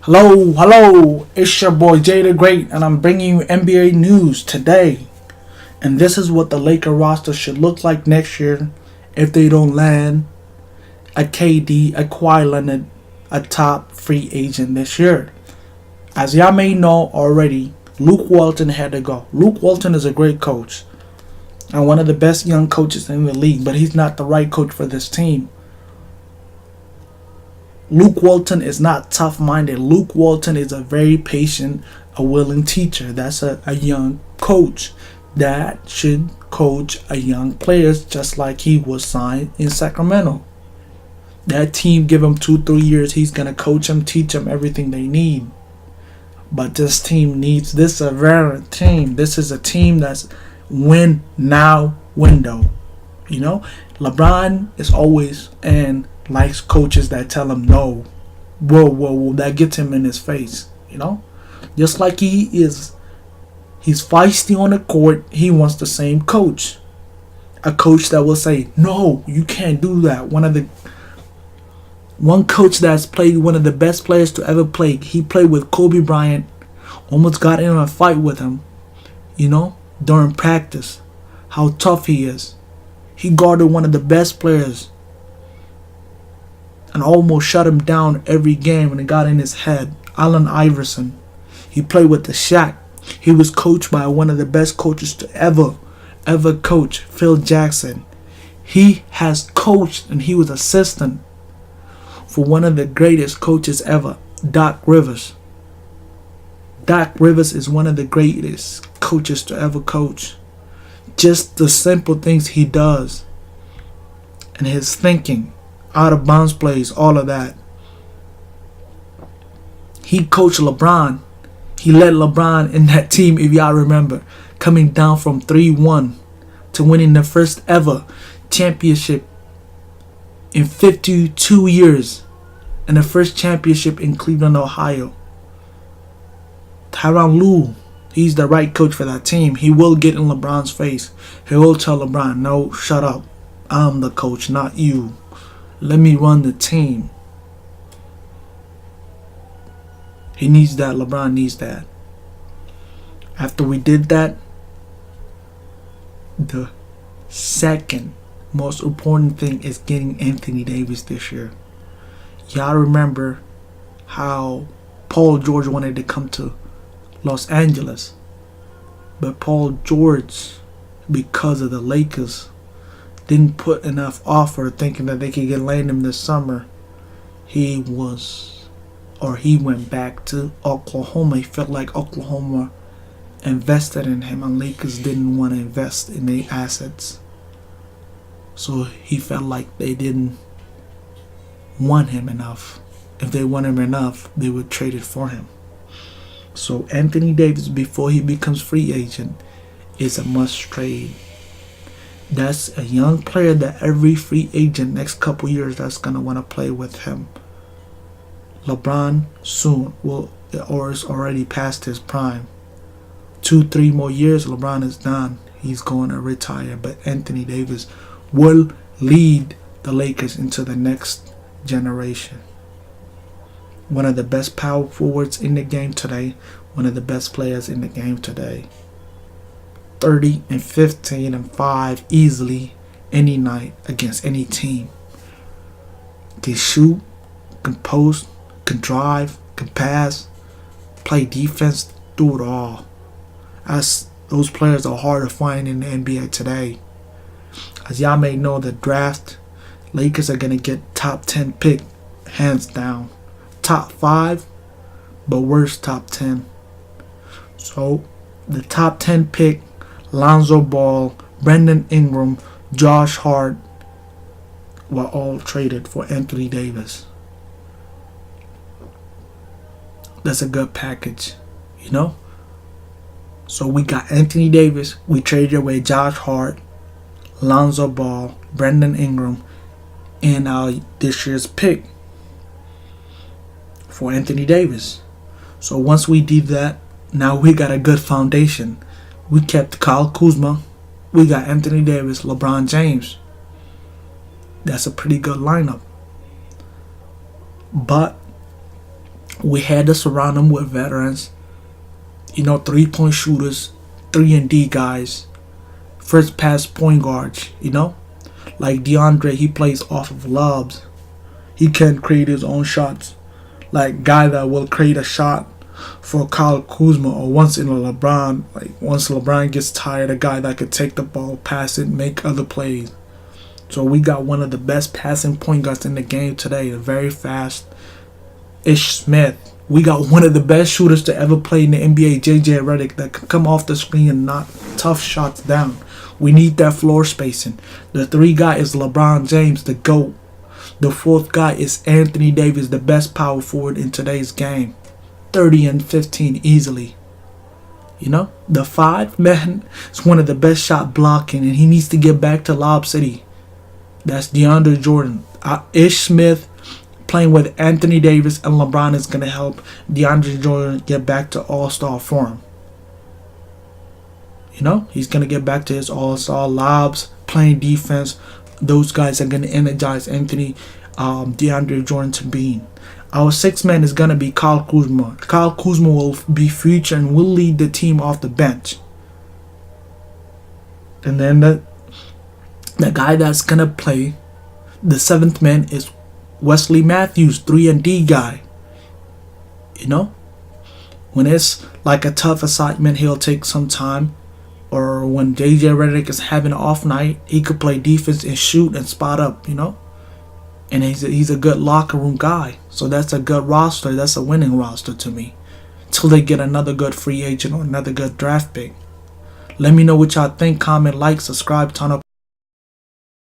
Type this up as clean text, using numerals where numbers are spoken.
Hello, hello, it's your boy Jay the Great, and I'm bringing you NBA news today. And this is what the Laker roster should look like next year if they don't land a KD, a Kawhi Leonard, a top free agent this year. As y'all may know already, Luke Walton had to go. Luke Walton is a great coach and one of the best young coaches in the league, but he's not the right coach for this team. Luke Walton is not tough-minded. Luke Walton is a very patient, a willing teacher. That's a young coach that should coach a young players just like he was signed in Sacramento. That team give him 2-3 years. He's gonna coach them, teach them everything they need. But this team needs this a veteran team. This is a team that's win now window. You know, LeBron is always and likes coaches that tell him no. Whoa, that gets him in his face. You know, just like he's feisty on the court. He wants the same coach, a coach that will say no, you can't do that. One coach that's played one of the best players to ever play. He played with Kobe Bryant. Almost got in a fight with him. You know, during practice, how tough he is. He guarded one of the best players and almost shut him down every game when it got in his head. Allen Iverson. He played with the Shaq. He was coached by one of the best coaches to ever coach, Phil Jackson. He has coached and he was assistant for one of the greatest coaches ever, Doc Rivers. Doc Rivers is one of the greatest coaches to ever coach. Just the simple things he does and his thinking, out of bounds plays, all of that. He coached LeBron. He led LeBron in that team, if y'all remember, coming down from 3-1 to winning the first ever championship in 52 years and the first championship in Cleveland, Ohio. Tyronn Lue, he's the right coach for that team. He will get in LeBron's face. He will tell LeBron, no, shut up. I'm the coach, not you. Let me run the team. He needs that. LeBron needs that. After we did that, the second most important thing is getting Anthony Davis this year. Y'all remember how Paul George wanted to come to Los Angeles, but Paul George, because of the Lakers, didn't put enough offer, thinking that they could get land him this summer. He went back to Oklahoma. He felt like Oklahoma invested in him and Lakers didn't want to invest in their assets. So he felt like they didn't want him enough. If they want him enough, they would trade it for him. So Anthony Davis, before he becomes free agent, is a must trade. That's a young player that every free agent next couple years that's gonna want to play with him. LeBron soon will, or is already past his prime. 2-3 more years, LeBron is done. He's going to retire. But Anthony Davis will lead the Lakers into the next generation. One of the best power forwards in the game today. One of the best players in the game today. 30 and 15 and 5 easily any night against any team. Can shoot, can post, can drive, can pass, play defense, do it all. Those players are hard to find in the NBA today. As y'all may know, the draft, Lakers are going to get top 10 pick, hands down. Top 5, but worst top 10. So, the top 10 pick, Lonzo Ball, Brandon Ingram, Josh Hart, were all traded for Anthony Davis. That's a good package, you know? So we got Anthony Davis. We traded away Josh Hart, Lonzo Ball, Brandon Ingram, and our this year's pick for Anthony Davis. So once we did that, now we got a good foundation. We kept Kyle Kuzma. We got Anthony Davis, LeBron James. That's a pretty good lineup. But We had to surround them with veterans, 3-point shooters, 3-and-D guys, first pass point guards, Like DeAndre, he plays off of lobs. He can create his own shots. Like guy that will create a shot for Kyle Kuzma, or once LeBron gets tired, a guy that could take the ball, pass it, make other plays. So we got one of the best passing point guards in the game today, very fast. Ish Smith. We got one of the best shooters to ever play in the NBA, JJ Redick, that can come off the screen and knock tough shots down. We need that floor spacing. The 3 guy is LeBron James, the GOAT. The 4th guy is Anthony Davis, the best power forward in today's game. 30 and 15 easily. The 5 man is one of the best shot blocking, and he needs to get back to Lob City. That's DeAndre Jordan. Ish Smith playing with Anthony Davis and LeBron is going to help DeAndre Jordan get back to all-star form. He's going to get back to his all-star lobs, playing defense. Those guys are going to energize DeAndre Jordan to being. Our 6th man is going to be Kyle Kuzma. Kyle Kuzma will be future and will lead the team off the bench. And then the guy that's going to play, the 7th man, is Wesley Matthews, 3-and-D guy. When it's like a tough assignment, he'll take some time. Or when JJ Redick is having an off night, he could play defense and shoot and spot up, And he's a good locker room guy. So that's a good roster. That's a winning roster to me. Till they get another good free agent or another good draft pick. Let me know what y'all think. Comment, like, subscribe, turn up.